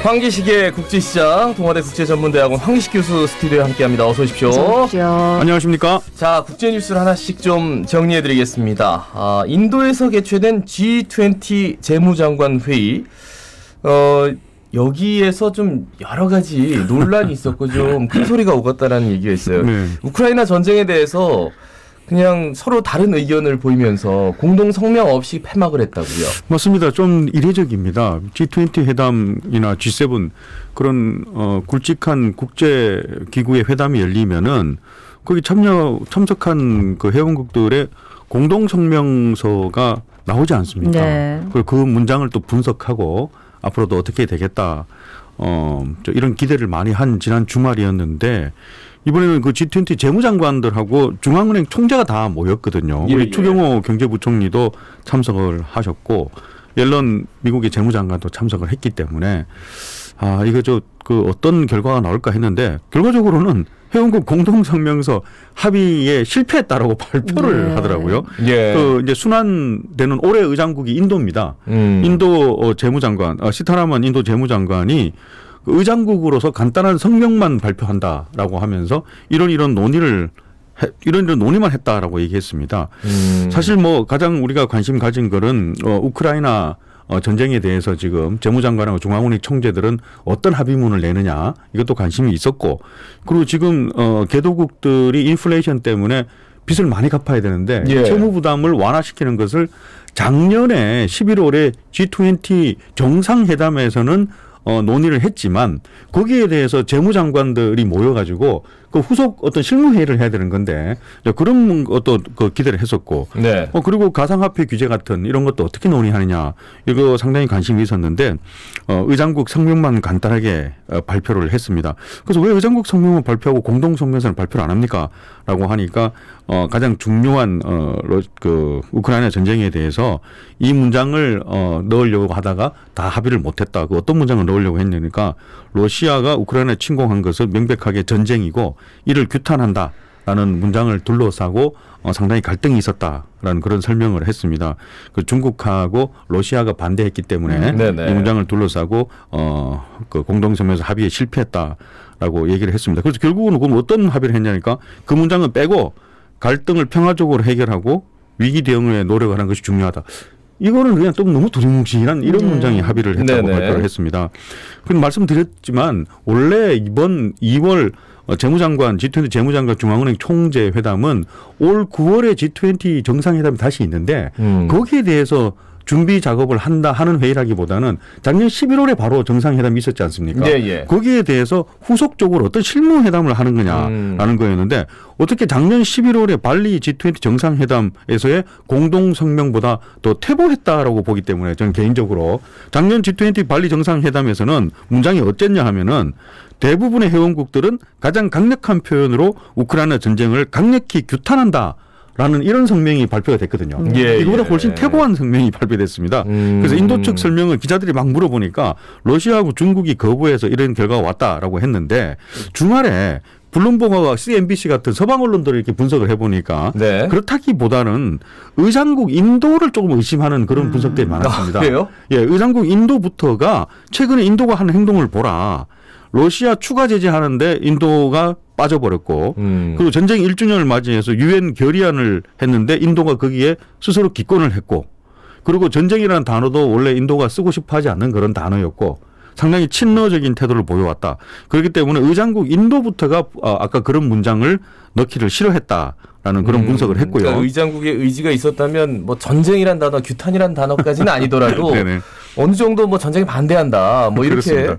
황기식의 국제시장 동아대 국제전문대학원 황기식 교수 스튜디오에 함께합니다. 어서 오십시오. 안녕하십니까. 자, 국제뉴스를 하나씩 좀 정리해드리겠습니다. 인도에서 개최된 G20 재무장관 회의. 여기에서 좀 여러 가지 논란이 있었고 좀 큰 소리가 오갔다라는 얘기가 있어요. 네. 우크라이나 전쟁에 대해서 그냥 서로 다른 의견을 보이면서 공동 성명 없이 폐막을 했다고요. 맞습니다. 좀 이례적입니다. G20 회담이나 G7 그런 굵직한 국제 기구의 회담이 열리면은 거기 참석한 그 회원국들의 공동 성명서가 나오지 않습니까? 네. 그리고 그 문장을 또 분석하고 앞으로도 어떻게 되겠다. 이런 기대를 많이 한 지난 주말이었는데 이번에는 그 G20 재무장관들하고 중앙은행 총재가 다 모였거든요. 예, 우리 추경호 경제부총리도 참석을 하셨고 옐런 미국의 재무장관도 참석을 했기 때문에 이거 그 어떤 결과가 나올까 했는데 결과적으로는 회원국 공동성명서 합의에 실패했다라고 발표를 네. 하더라고요. 예. 그 이제 순환되는 올해 의장국이 인도입니다. 인도 재무장관 시타라만 인도 재무장관이 그 의장국으로서 간단한 성명만 발표한다라고 하면서 이런 논의만 했다라고 얘기했습니다. 사실 뭐 가장 우리가 관심 가진 거는 우크라이나 전쟁에 대해서 지금 재무장관하고 중앙은행 총재들은 어떤 합의문을 내느냐 이것도 관심이 있었고 그리고 지금 개도국들이 인플레이션 때문에 빚을 많이 갚아야 되는데 예. 채무 부담을 완화시키는 것을 작년에 11월에 G20 정상회담에서는 논의를 했지만 거기에 대해서 재무장관들이 모여가지고 그 후속 어떤 실무회의를 해야 되는 건데 그런 것도 그 기대를 했었고 네. 그리고 가상화폐 규제 같은 이런 것도 어떻게 논의하느냐 이거 상당히 관심이 있었는데 의장국 성명만 간단하게 발표를 했습니다. 그래서 왜 의장국 성명만 발표하고 공동성명서는 발표를 안 합니까? 라고 하니까 가장 중요한 그 우크라이나 전쟁에 대해서 이 문장을 넣으려고 하다가 다 합의를 못했다. 그 어떤 문장을 넣으려고 했냐니까 러시아가 우크라이나 침공한 것은 명백하게 전쟁이고 이를 규탄한다라는 문장을 둘러싸고 상당히 갈등이 있었다라는 그런 설명을 했습니다. 그 중국하고 러시아가 반대했기 때문에 네네. 이 문장을 둘러싸고 그 공동성명에서 합의에 실패했다라고 얘기를 했습니다. 그래서 결국은 그럼 어떤 합의를 했냐니까 그 문장은 빼고 갈등을 평화적으로 해결하고 위기 대응에 노력하는 것이 중요하다. 이거는 그냥 또 너무 두리뭉실한 이런 문장이 합의를 했다고 네네. 발표를 했습니다. 그럼 말씀드렸지만 원래 이번 2월 G20 재무장관 중앙은행 총재 회담은 올 9월에 G20 정상회담이 다시 있는데 거기에 대해서 준비 작업을 한다 하는 회의라기보다는 작년 11월에 바로 정상회담이 있었지 않습니까? 예, 예. 거기에 대해서 후속적으로 어떤 실무회담을 하는 거냐라는 거였는데 어떻게 작년 11월에 발리 G20 정상회담에서의 공동성명보다 더 퇴보했다라고 보기 때문에 저는 개인적으로 작년 G20 발리 정상회담에서는 문장이 어땠냐 하면은 대부분의 회원국들은 가장 강력한 표현으로 우크라이나 전쟁을 강력히 규탄한다. 라는 이런 성명이 발표가 됐거든요. 예, 이거보다 예. 훨씬 퇴보한 성명이 발표됐습니다. 그래서 인도 측 설명을 기자들이 막 물어보니까 러시아하고 중국이 거부해서 이런 결과가 왔다라고 했는데 주말에 블룸버그와 CNBC 같은 서방 언론들을 이렇게 분석을 해보니까 네. 그렇다기보다는 의장국 인도를 조금 의심하는 그런 분석들이 많았습니다. 그래요? 예, 의장국 인도부터가 최근에 인도가 하는 행동을 보라. 러시아 추가 제재하는데 인도가 빠져버렸고 그리고 전쟁 1주년을 맞이해서 유엔 결의안을 했는데 인도가 거기에 스스로 기권을 했고 그리고 전쟁이라는 단어도 원래 인도가 쓰고 싶어 하지 않는 그런 단어였고 상당히 친러적인 태도를 보여왔다. 그렇기 때문에 의장국 인도부터가 아까 그런 문장을 넣기를 싫어했다라는 그런 분석을 했고요. 그러니까 의장국의 의지가 있었다면 뭐 전쟁이란 단어, 규탄이란 단어까지는 아니더라도 네네. 어느 정도 뭐 전쟁에 반대한다 뭐 이렇게 그렇습니다.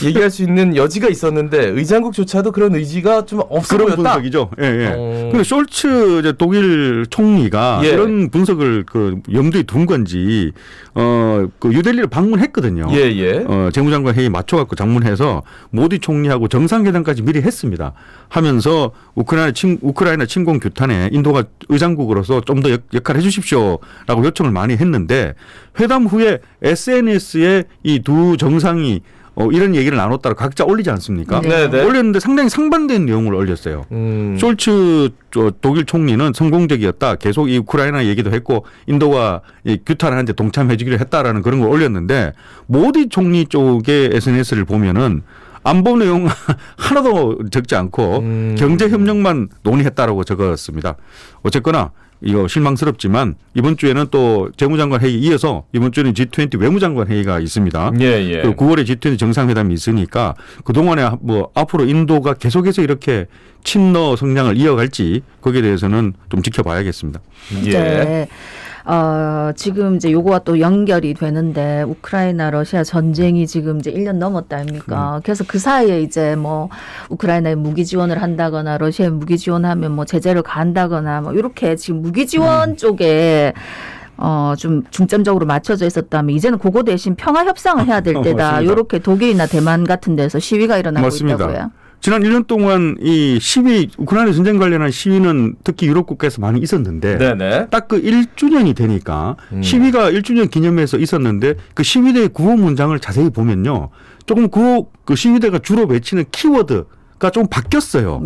얘기할 수 있는 여지가 있었는데 의장국조차도 그런 의지가 좀 없어 그런 보였다. 분석이죠. 예, 예. 근데 숄츠 이제 독일 총리가 예. 이런 분석을 그 염두에 둔 건지 그 뉴델리를 방문했거든요. 예, 예. 재무장관 회의 맞춰갖고 방문해서 모디 총리하고 정상회담까지 미리 했습니다. 하면서 우크라이나 침공 규탄에 인도가 의장국으로서 좀 더 역할을 해주십시오라고 요청을 많이 했는데 회담 후에 SNS에 이 두 정상이 이런 얘기를 나눴다고 각자 올리지 않습니까? 네, 네. 올렸는데 상당히 상반된 내용을 올렸어요. 숄츠 독일 총리는 성공적이었다. 계속 이 우크라이나 얘기도 했고 인도가 이 규탄하는데 동참해주기로 했다라는 그런 걸 올렸는데 모디 총리 쪽의 SNS를 보면은 안보 내용 하나도 적지 않고 경제 협력만 논의했다라고 적었습니다. 어쨌거나 이거 실망스럽지만 이번 주에는 또 재무장관 회의 이어서 이번 주에는 G20 외무장관 회의가 있습니다. 예. 그 9월에 G20 정상회담이 있으니까 그동안에 뭐 앞으로 인도가 계속해서 이렇게 친러 성장을 이어갈지 거기에 대해서는 좀 지켜봐야겠습니다. 예. 네. 지금 이제 요거와 또 연결이 되는데 우크라이나 러시아 전쟁이 지금 이제 1년 넘었다 아닙니까? 그래서 그 사이에 이제 뭐 우크라이나에 무기 지원을 한다거나 러시아에 무기 지원하면 뭐 제재를 가한다거나 뭐 이렇게 지금 무기 지원 쪽에 좀 중점적으로 맞춰져 있었다면 이제는 그거 대신 평화 협상을 해야 될 때다. 맞습니다. 이렇게 독일이나 대만 같은 데서 시위가 일어나고 맞습니다. 있다고요. 지난 1년 동안 이 시위, 우크라이나 전쟁 관련한 시위는 특히 유럽 국가에서 많이 있었는데 네네. 딱 그 1주년이 되니까 시위가 1주년 기념해서 있었는데 그 시위대의 구호 문장을 자세히 보면요. 조금 그 시위대가 주로 외치는 키워드가 좀 바뀌었어요.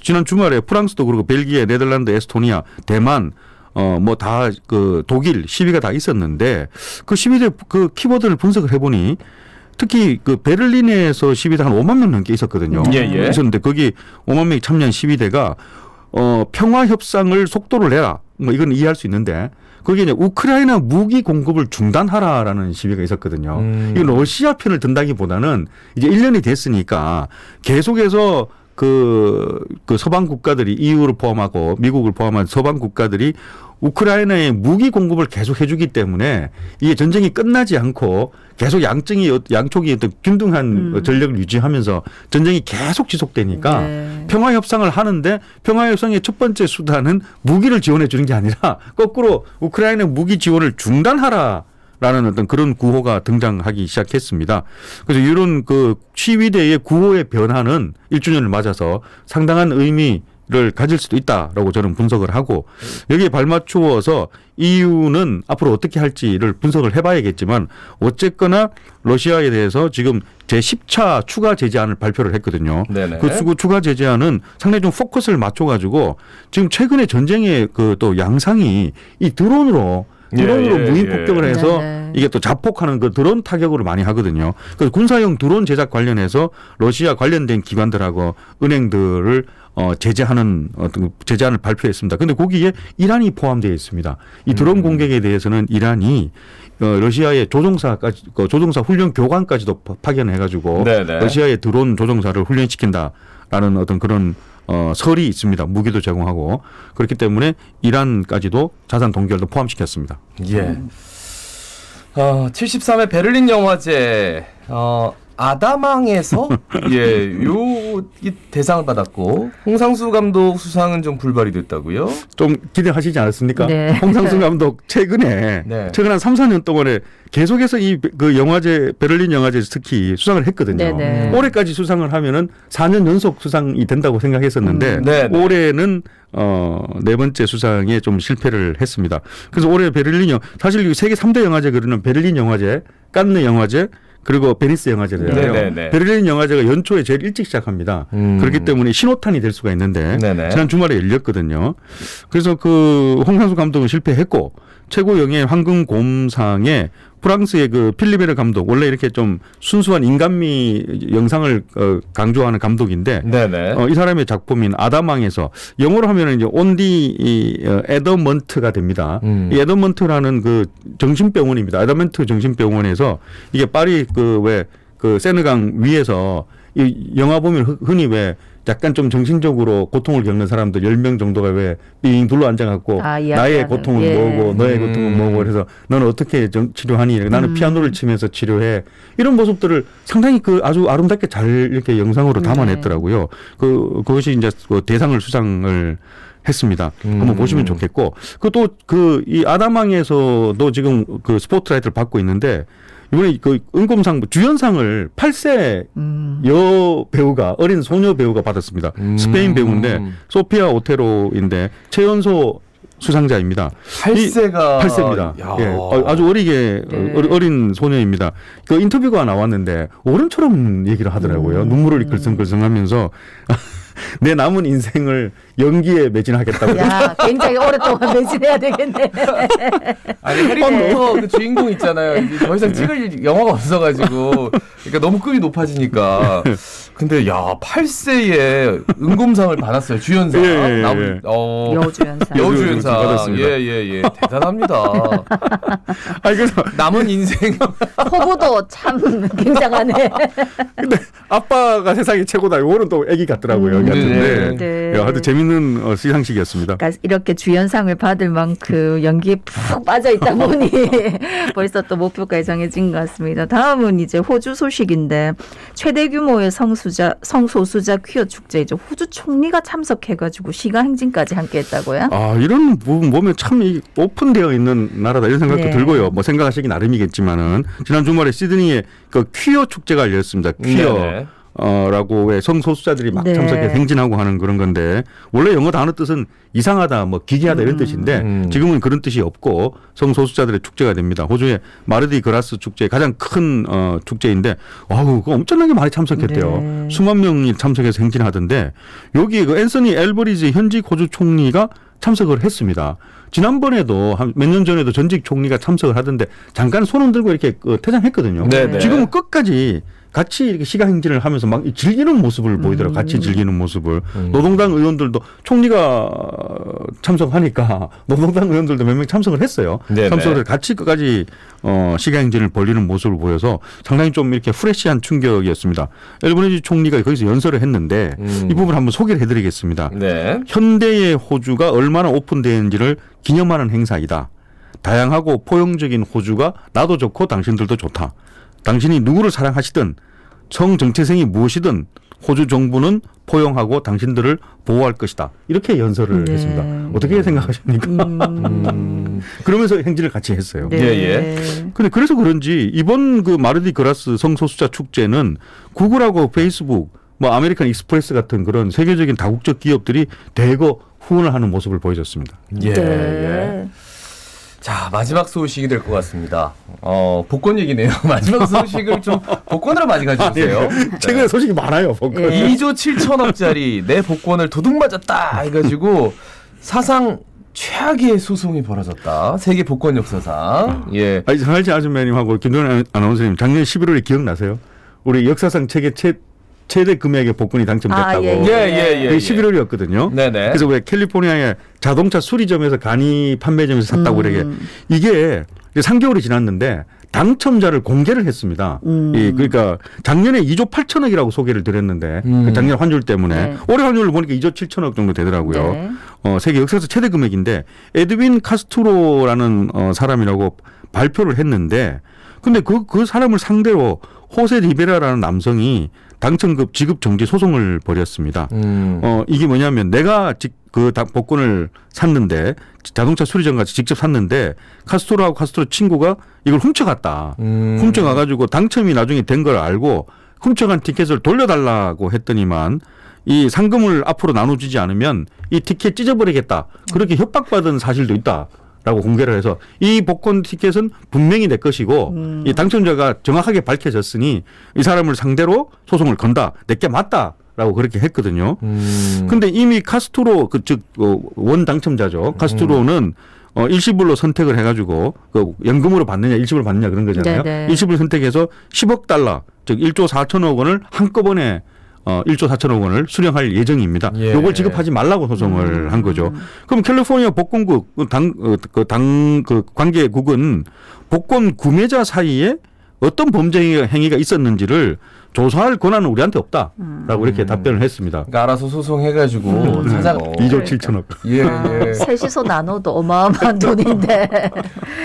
지난 주말에 프랑스도 그렇고 벨기에, 네덜란드, 에스토니아, 대만 뭐 다 그 독일 시위가 다 있었는데 그 시위대 그 키워드를 분석을 해보니 특히 그 베를린에서 시위대가 한 5만 명 넘게 있었거든요. 예. 있었는데 거기 5만 명이 참여한 시위대가 평화 협상을 속도를 내라. 뭐 이건 이해할 수 있는데 거기에 이제 우크라이나 무기 공급을 중단하라라는 시위가 있었거든요. 이 러시아 편을 든다기보다는 이제 1년이 됐으니까 계속해서 그 서방 국가들이 EU를 포함하고 미국을 포함한 서방 국가들이 우크라이나에 무기 공급을 계속 해주기 때문에 이게 전쟁이 끝나지 않고 계속 양쪽이 어떤 균등한 전력을 유지하면서 전쟁이 계속 지속되니까 네. 평화 협상을 하는데 평화 협상의 첫 번째 수단은 무기를 지원해 주는 게 아니라 거꾸로 우크라이나 무기 지원을 중단하라. 라는 어떤 그런 구호가 등장하기 시작했습니다. 그래서 이런 그 시위대의 구호의 변화는 1주년을 맞아서 상당한 의미를 가질 수도 있다라고 저는 분석을 하고 여기에 발맞추어서 EU는 앞으로 어떻게 할지를 분석을 해봐야겠지만 어쨌거나 러시아에 대해서 지금 제10차 추가 제재안을 발표를 했거든요. 네네. 그 추가 제재안은 상당히 좀 포커스를 맞춰가지고 지금 최근에 전쟁의 그 또 양상이 이 드론으로 무인 폭격을 해서 네네. 이게 또 자폭하는 그 드론 타격으로 많이 하거든요. 그래서 군사용 드론 제작 관련해서 러시아 관련된 기관들하고 은행들을 제재하는 어떤 제재안을 발표했습니다. 그런데 거기에 이란이 포함되어 있습니다. 이 드론 공격에 대해서는 이란이 러시아의 조종사 훈련 교관까지도 파견해가지고 네네. 러시아의 드론 조종사를 훈련시킨다라는 어떤 그런 설이 있습니다. 무기도 제공하고 그렇기 때문에 이란까지도 자산 동결도 포함시켰습니다. 예. 73회 베를린 영화제 아다망에서 이 대상을 받았고 홍상수 감독 수상은 좀 불발이 됐다고요? 좀 기대하시지 않았습니까? 네. 홍상수 감독 최근에 한 3, 4년 동안에 계속해서 그 영화제 베를린 영화제에서 특히 수상을 했거든요. 네네. 올해까지 수상을 하면은 4년 연속 수상이 된다고 생각했었는데 네네. 올해는 네 번째 수상에 좀 실패를 했습니다. 그래서 올해 사실 세계 3대 영화제 그러는 베를린 영화제, 칸느 영화제 그리고 베니스 영화제잖아요. 네네네. 베를린 영화제가 연초에 제일 일찍 시작합니다. 그렇기 때문에 신호탄이 될 수가 있는데 네네. 지난 주말에 열렸거든요. 그래서 그 홍상수 감독은 실패했고 최고 영예 황금곰상에 프랑스의 그 필리베르 감독 원래 이렇게 좀 순수한 인간미 영상을 강조하는 감독인데 네네. 이 사람의 작품인 아다망에서 영어로 하면 이제 온디 에더먼트가 됩니다. 이 에더먼트라는 그 정신병원입니다. 에더먼트 정신병원에서 이게 파리 그 세느강 위에서 이 영화 보면 흔히 왜 약간 좀 정신적으로 고통을 겪는 사람들 10명 정도가 왜 삥 둘러 앉아갖고 나의 고통은 뭐고 너의 고통은 뭐고 그래서 너는 어떻게 치료하니? 나는 피아노를 치면서 치료해. 이런 모습들을 상당히 그 아주 아름답게 잘 이렇게 영상으로 담아냈더라고요. 그것이 이제 그 대상을 수상을 했습니다. 한번 보시면 좋겠고 이 아다망에서도 지금 그 스포트라이트를 받고 있는데 이번에 그 은곰상 주연상을 8세 여배우가 어린 소녀 배우가 받았습니다. 스페인 배우인데 소피아 오테로인데 최연소 수상자입니다. 8세가 8세입니다. 예, 아주 어리게 네. 어린 소녀입니다. 그 인터뷰가 나왔는데 어른처럼 얘기를 하더라고요. 눈물을 글썽글썽하면서 내 남은 인생을 연기에 매진하겠다고. 야, 굉장히 오랫동안 매진해야 되겠네. 아니 해리포터 그 주인공 있잖아요. 이제 더 이상 찍을 영화가 없어가지고 그러니까 너무 급이 높아지니까. 근데 야 8세에 은곰상을 받았어요. 주연상. 예. 여주연상. 여주연상. 받았습니다. 예예예. 대단합니다. 아니 그래서 남은 인생. 포부도 참 굉장하네. 근데 아빠가 세상이 최고다. 이거는 또 애기 같더라고요. 애기 같은데. 네. 야, 하여튼 재밌는 시상식이었습니다. 그러니까 이렇게 주연상을 받을 만큼 연기에 푹 빠져 있다 보니 벌써 또 목표까지 정해진 것 같습니다. 다음은 이제 호주 소식인데 최대 규모의 성소수자 퀴어 축제이죠. 호주 총리가 참석해가지고 시가 행진까지 함께했다고요? 아, 이런 부분 보면 참 오픈되어 있는 나라다 이런 생각도 네. 들고요. 뭐 생각하시기 나름이겠지만은 지난 주말에 시드니에 그 퀴어 축제가 열렸습니다. 퀴어. 네네. 라고 왜 성소수자들이 막 네. 참석해 행진하고 하는 그런 건데 원래 영어 단어 뜻은 이상하다 뭐 기괴하다 이런 뜻인데 지금은 그런 뜻이 없고 성소수자들의 축제가 됩니다. 호주의 마르디 그라스 축제 가장 큰 축제인데 그거 엄청나게 많이 참석했대요. 네. 수만 명이 참석해서 행진하던데 여기 그 앤서니 엘버리지 현직 호주 총리가 참석을 했습니다. 지난번에도 한 몇 년 전에도 전직 총리가 참석을 하던데 잠깐 손을 들고 이렇게 퇴장했거든요. 네네. 지금은 끝까지 같이 이렇게 시가 행진을 하면서 막 즐기는 모습을 보이더라고요. 같이 즐기는 모습을. 노동당 의원들도 총리가 참석하니까 노동당 의원들도 몇 명 참석을 했어요. 네네. 참석을 같이 끝까지 시가 행진을 벌리는 모습을 보여서 상당히 좀 이렇게 프레시한 충격이었습니다. 엘버니지 총리가 거기서 연설을 했는데 이 부분 한번 소개를 해드리겠습니다. 네. 현대의 호주가 얼마나 오픈되는지를 기념하는 행사이다. 다양하고 포용적인 호주가 나도 좋고 당신들도 좋다. 당신이 누구를 사랑하시든 성 정체성이 무엇이든 호주 정부는 포용하고 당신들을 보호할 것이다. 이렇게 연설을 네. 했습니다. 어떻게 생각하십니까? 그러면서 행진을 같이 했어요. 네. 예. 근데 그래서 그런지 이번 그 마르디 그라스 성소수자 축제는 구글하고 페이스북, 뭐 아메리칸 익스프레스 같은 그런 세계적인 다국적 기업들이 대거 후원을 하는 모습을 보여줬습니다. 예. 네. 예. 자, 마지막 소식이 될 것 같습니다. 복권 얘기네요. 마지막 소식을 좀 복권으로 많이 가져오세요. 최근에 소식이 많아요. 복권. 2조 7천억짜리 내 복권을 도둑맞았다 해가지고 사상 최악의 소송이 벌어졌다. 세계 복권 역사상. 예. 아니, 정할지 아줌마님하고 김동현 아나운서님 작년 11월에 기억나세요? 우리 역사상 최대 금액의 복권이 당첨됐다고. 예. 그게 11월이었거든요. 네네. 그래서 왜 캘리포니아의 자동차 수리점에서 간이 판매점에서 샀다고 그러게 이게 3개월이 지났는데 당첨자를 공개를 했습니다. 그러니까 작년에 2조 8천억이라고 소개를 드렸는데 그 작년 환율 때문에 네. 올해 환율을 보니까 2조 7천억 정도 되더라고요. 네. 세계 역사에서 최대 금액인데 에드윈 카스트로라는 사람이라고 발표를 했는데 근데 그 사람을 상대로 호세 리베라라는 남성이 당첨금 지급 정지 소송을 벌였습니다. 이게 뭐냐면 내가 복권을 샀는데 자동차 수리점 같이 직접 샀는데 카스트로하고 카스트로 친구가 이걸 훔쳐갔다. 훔쳐가가지고 당첨이 나중에 된 걸 알고 훔쳐간 티켓을 돌려달라고 했더니만 이 상금을 앞으로 나눠주지 않으면 이 티켓 찢어버리겠다. 그렇게 협박받은 사실도 있다. 라고 공개를 해서 이 복권 티켓은 분명히 내 것이고 이 당첨자가 정확하게 밝혀졌으니 이 사람을 상대로 소송을 건다. 내게 맞다라고 그렇게 했거든요. 근데 이미 카스트로 원 당첨자죠. 카스트로는 일시불로 선택을 해가지고 연금으로 받느냐 일시불로 받느냐 그런 거잖아요. 네네. 일시불 선택해서 10억 달러 즉 1조 4천억 원을 한꺼번에 1조 4천억 원을 수령할 예정입니다. 예. 요걸 지급하지 말라고 소송을 한 거죠. 그럼 캘리포니아 복권국 관계국은 복권 구매자 사이에 어떤 범죄 행위가 있었는지를 조사할 권한은 우리한테 없다라고 이렇게 답변을 했습니다. 그러니까 알아서 소송해가지고 찾아. 2조 7천억. 예. 셋이서 나눠도 어마어마한 돈인데.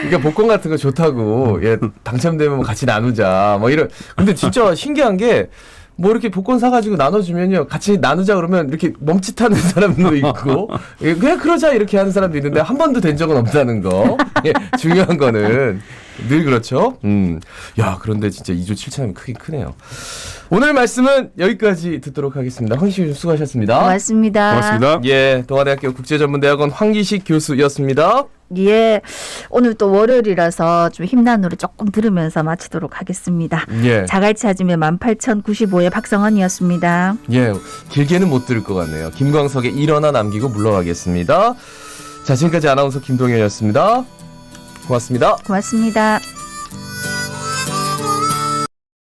그러니까 복권 같은 거 좋다고. 예, 당첨되면 같이 나누자. 뭐 이런. 근데 진짜 신기한 게. 뭐 이렇게 복권 사가지고 나눠주면요 같이 나누자 그러면 이렇게 멈칫하는 사람도 있고 예, 그냥 그러자 이렇게 하는 사람도 있는데 한 번도 된 적은 없다는 거 예, 중요한 거는 늘 그렇죠. 야, 그런데 진짜 2조 7천이면 크긴 크네요. 오늘 말씀은 여기까지 듣도록 하겠습니다. 황기식 교수 수고하셨습니다. 고맙습니다. 고맙습니다. 예, 동아대학교 국제전문대학원 황기식 교수였습니다. 예, 오늘 또 월요일이라서 좀 힘난 노래 조금 들으면서 마치도록 하겠습니다. 예. 자갈치 아줌의 18,095의 박성원이었습니다. 예, 길게는 못 들을 것 같네요. 김광석의 일어나 남기고 물러가겠습니다. 자, 지금까지 아나운서 김동현이었습니다. 고맙습니다. 고맙습니다.